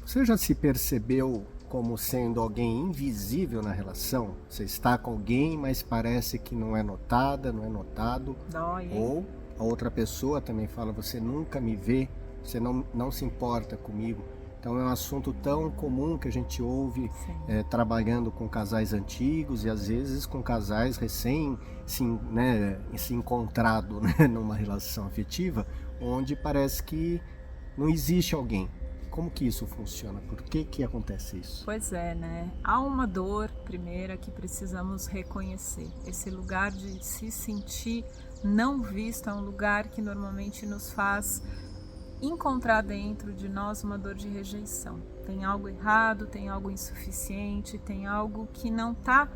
Você já se percebeu como sendo alguém invisível na relação? Você está com alguém, mas parece que não é notada, não é notado. Dói, hein? Ou a outra pessoa também fala, você nunca me vê, você não se importa comigo. Então é um assunto tão comum que a gente ouve Sim. trabalhando com casais antigos e às vezes com casais recém se encontrado né, numa relação afetiva, onde parece que não existe alguém. Como que isso funciona? Por que acontece isso? Pois é, né? Há uma dor primeira que precisamos reconhecer. Esse lugar de se sentir não visto é um lugar que normalmente nos faz encontrar dentro de nós uma dor de rejeição. Tem algo errado, tem algo insuficiente, tem algo que não está,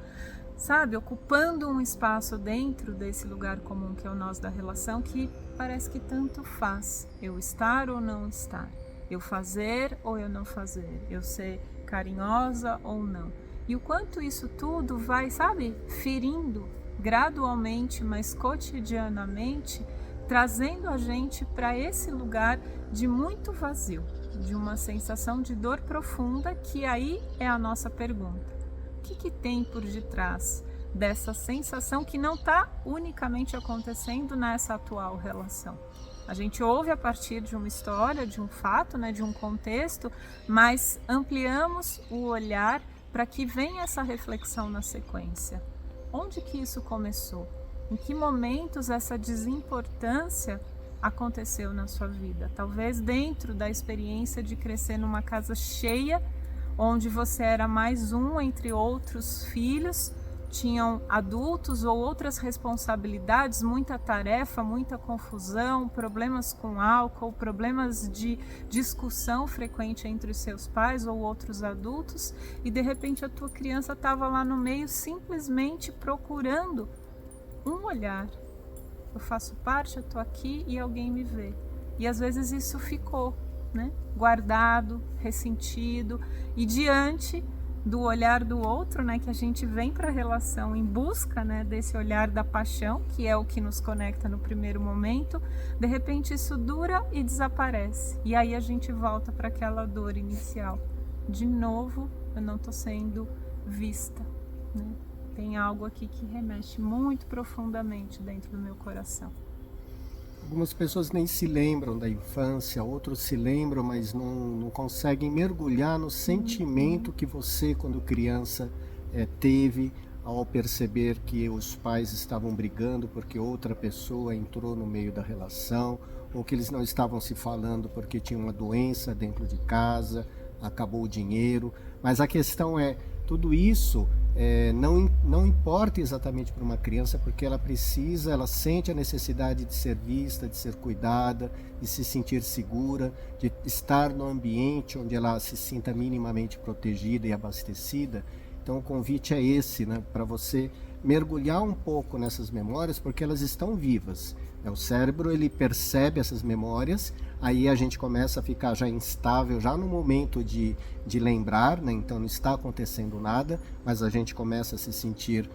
sabe, ocupando um espaço dentro desse lugar comum que é o nós da relação, que parece que tanto faz eu estar ou não estar, eu fazer ou eu não fazer, eu ser carinhosa ou não. E o quanto isso tudo vai, sabe, ferindo gradualmente, mas cotidianamente, trazendo a gente para esse lugar de muito vazio, de uma sensação de dor profunda, que aí é a nossa pergunta. O que tem por detrás dessa sensação que não está unicamente acontecendo nessa atual relação? A gente ouve a partir de uma história, de um fato, né, de um contexto, mas ampliamos o olhar para que venha essa reflexão na sequência. Onde que isso começou? Em que momentos essa desimportância aconteceu na sua vida? Talvez dentro da experiência de crescer numa casa cheia, onde você era mais um entre outros filhos, tinham adultos ou outras responsabilidades, muita tarefa, muita confusão, problemas com álcool, problemas de discussão frequente entre os seus pais ou outros adultos, e de repente a tua criança estava lá no meio simplesmente procurando um olhar. Eu faço parte, eu estou aqui e alguém me vê. E às vezes isso ficou, né, guardado, ressentido, e diante do olhar do outro, né, que a gente vem para a relação em busca, né, desse olhar da paixão, que é o que nos conecta no primeiro momento, de repente isso dura e desaparece. E aí a gente volta para aquela dor inicial. De novo, eu não estou sendo vista, né? Tem algo aqui que remexe muito profundamente dentro do meu coração. Algumas pessoas nem se lembram da infância, outros se lembram, mas não conseguem mergulhar no sentimento que você, quando criança, teve ao perceber que os pais estavam brigando porque outra pessoa entrou no meio da relação, ou que eles não estavam se falando porque tinha uma doença dentro de casa, acabou o dinheiro. Mas a questão é, tudo isso não importa exatamente para uma criança, porque ela sente a necessidade de ser vista, de ser cuidada, de se sentir segura, de estar no ambiente onde ela se sinta minimamente protegida e abastecida. Então o convite é esse, né, para você mergulhar um pouco nessas memórias, porque elas estão vivas. O cérebro, ele percebe essas memórias, aí a gente começa a ficar já instável, já no momento de lembrar, né? Então não está acontecendo nada, mas a gente começa a se sentir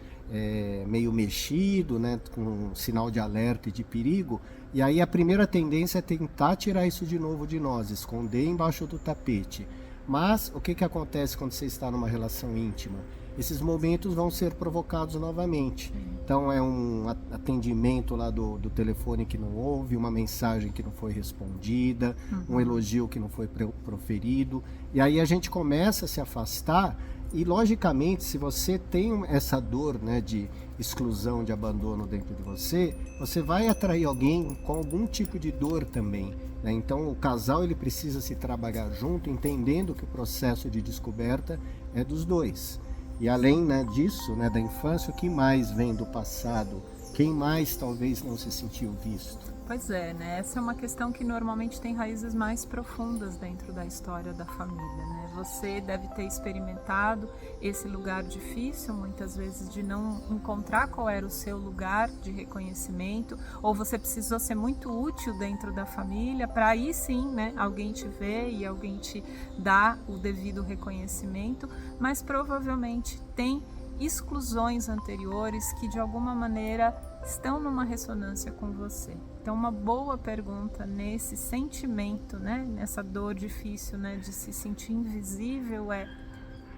meio mexido, né? Com um sinal de alerta e de perigo, e aí a primeira tendência é tentar tirar isso de novo de nós, esconder embaixo do tapete. Mas o que acontece quando você está numa relação íntima? Esses momentos vão ser provocados novamente. Então é um atendimento lá do telefone que não houve, uma mensagem que não foi respondida, um elogio que não foi proferido. E aí a gente começa a se afastar e, logicamente, se você tem essa dor, né, de exclusão, de abandono dentro de você, você vai atrair alguém com algum tipo de dor também, né? Então o casal, ele precisa se trabalhar junto, entendendo que o processo de descoberta é dos dois. E além, né, disso, né, da infância, o que mais vem do passado? Quem mais talvez não se sentiu visto? Pois é, né? Essa é uma questão que normalmente tem raízes mais profundas dentro da história da família, né? Você deve ter experimentado esse lugar difícil, muitas vezes, de não encontrar qual era o seu lugar de reconhecimento, ou você precisou ser muito útil dentro da família para aí sim, né, alguém te ver e alguém te dar o devido reconhecimento, mas provavelmente tem exclusões anteriores que de alguma maneira estão numa ressonância com você. Então, uma boa pergunta nesse sentimento, né, nessa dor difícil, né, de se sentir invisível é: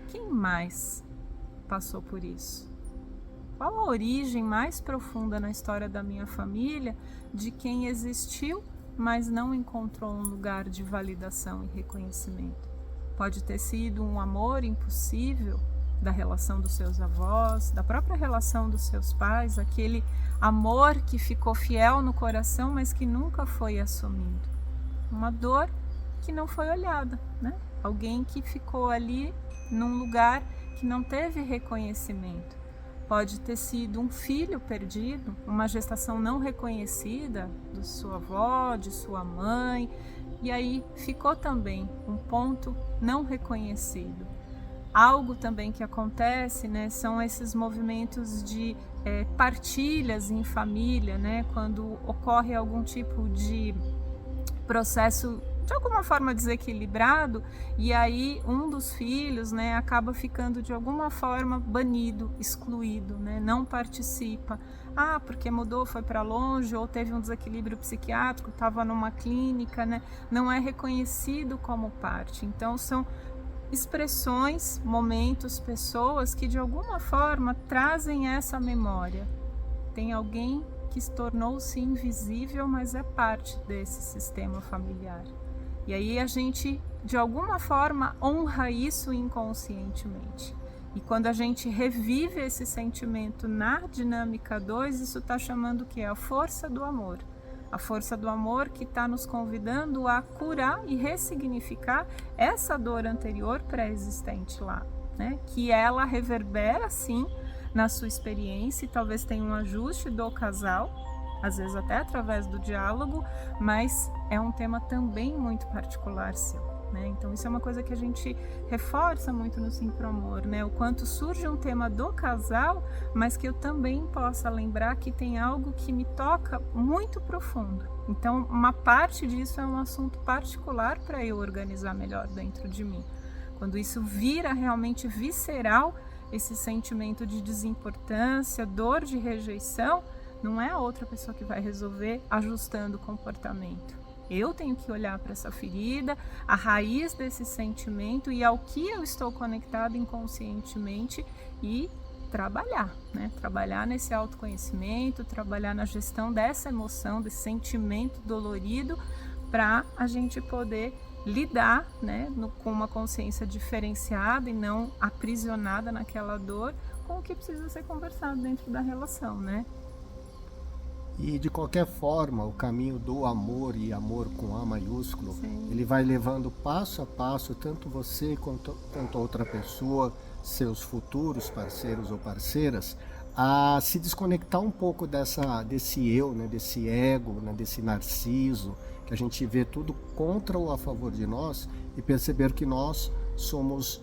quem mais passou por isso? Qual a origem mais profunda na história da minha família de quem existiu, mas não encontrou um lugar de validação e reconhecimento? Pode ter sido um amor impossível da relação dos seus avós, da própria relação dos seus pais, aquele amor que ficou fiel no coração, mas que nunca foi assumido. Uma dor que não foi olhada, né? Alguém que ficou ali num lugar que não teve reconhecimento. Pode ter sido um filho perdido, uma gestação não reconhecida de sua avó, de sua mãe, e aí ficou também um ponto não reconhecido. Algo também que acontece, né, são esses movimentos de partilhas em família, né, quando ocorre algum tipo de processo de alguma forma desequilibrado, e aí um dos filhos, né, acaba ficando de alguma forma banido, excluído, né, não participa. Porque mudou, foi para longe, ou teve um desequilíbrio psiquiátrico, estava numa clínica, né, não é reconhecido como parte. Então são expressões, momentos, pessoas que de alguma forma trazem essa memória. Tem alguém que se tornou-se invisível, mas é parte desse sistema familiar. E aí a gente, de alguma forma, honra isso inconscientemente. E quando a gente revive esse sentimento na dinâmica 2, isso está chamando o quê? A força do amor. A força do amor que está nos convidando a curar e ressignificar essa dor anterior pré-existente lá, né? Que ela reverbera, sim, na sua experiência e talvez tenha um ajuste do casal, às vezes até através do diálogo, mas é um tema também muito particular seu, né? Então isso é uma coisa que a gente reforça muito no Sim Pro Amor, né? O quanto surge um tema do casal, mas que eu também possa lembrar que tem algo que me toca muito profundo. Então uma parte disso é um assunto particular para eu organizar melhor dentro de mim. Quando isso vira realmente visceral, esse sentimento de desimportância, dor de rejeição, não é a outra pessoa que vai resolver ajustando o comportamento. Eu tenho que olhar para essa ferida, a raiz desse sentimento e ao que eu estou conectado inconscientemente e trabalhar, né? Trabalhar nesse autoconhecimento, trabalhar na gestão dessa emoção, desse sentimento dolorido, para a gente poder lidar, né, com uma consciência diferenciada e não aprisionada naquela dor, com o que precisa ser conversado dentro da relação, né? E de qualquer forma, o caminho do amor, e amor com A maiúsculo, Sim. ele vai levando passo a passo, tanto você quanto outra pessoa, seus futuros parceiros ou parceiras, a se desconectar um pouco desse eu, né, desse ego, né, desse narciso, que a gente vê tudo contra ou a favor de nós, e perceber que nós somos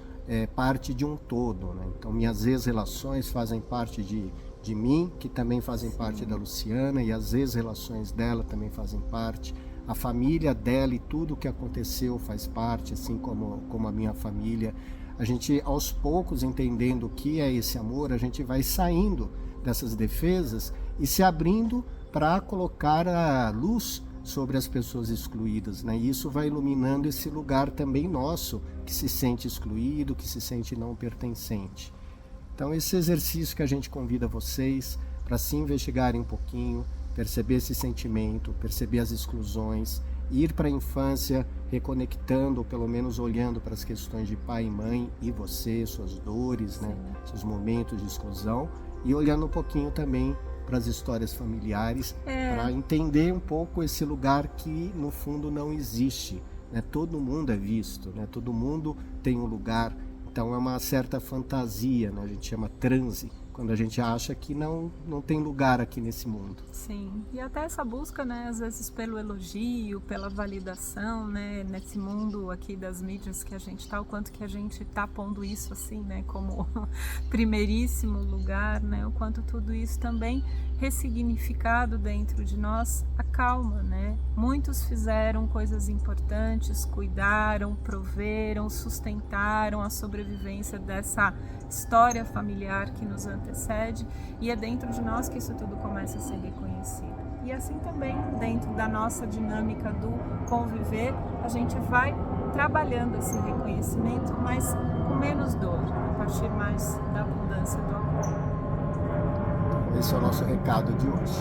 parte de um todo, né? Então minhas ex-relações fazem parte de mim, que também fazem parte da Luciana, e as ex-relações dela também fazem parte, a família dela e tudo o que aconteceu faz parte, assim como a minha família. A gente, aos poucos, entendendo o que é esse amor, a gente vai saindo dessas defesas e se abrindo para colocar a luz sobre as pessoas excluídas, né? E isso vai iluminando esse lugar também nosso, que se sente excluído, que se sente não pertencente. Então esse exercício que a gente convida vocês para se investigarem um pouquinho, perceber esse sentimento, perceber as exclusões, ir para a infância reconectando, ou pelo menos olhando para as questões de pai e mãe e você, suas dores, né, seus momentos de exclusão, e olhando um pouquinho também para as histórias familiares, para entender um pouco esse lugar que no fundo não existe, né? Todo mundo é visto, né? Todo mundo tem um lugar. Então é uma certa fantasia, né? A gente chama transe, quando a gente acha que não tem lugar aqui nesse mundo. Sim, e até essa busca, né, às vezes pelo elogio, pela validação, né, nesse mundo aqui das mídias que a gente está, o quanto que a gente está pondo isso assim, né, como primeiríssimo lugar, né, o quanto tudo isso também ressignificado dentro de nós acalma, né? Muitos fizeram coisas importantes, cuidaram, proveram, sustentaram a sobrevivência dessa história familiar que nos antecede, e é dentro de nós que isso tudo começa a ser reconhecido. E assim também, dentro da nossa dinâmica do conviver, a gente vai trabalhando esse reconhecimento, mas com menos dor, a partir mais da abundância do amor. Esse é o nosso recado de hoje.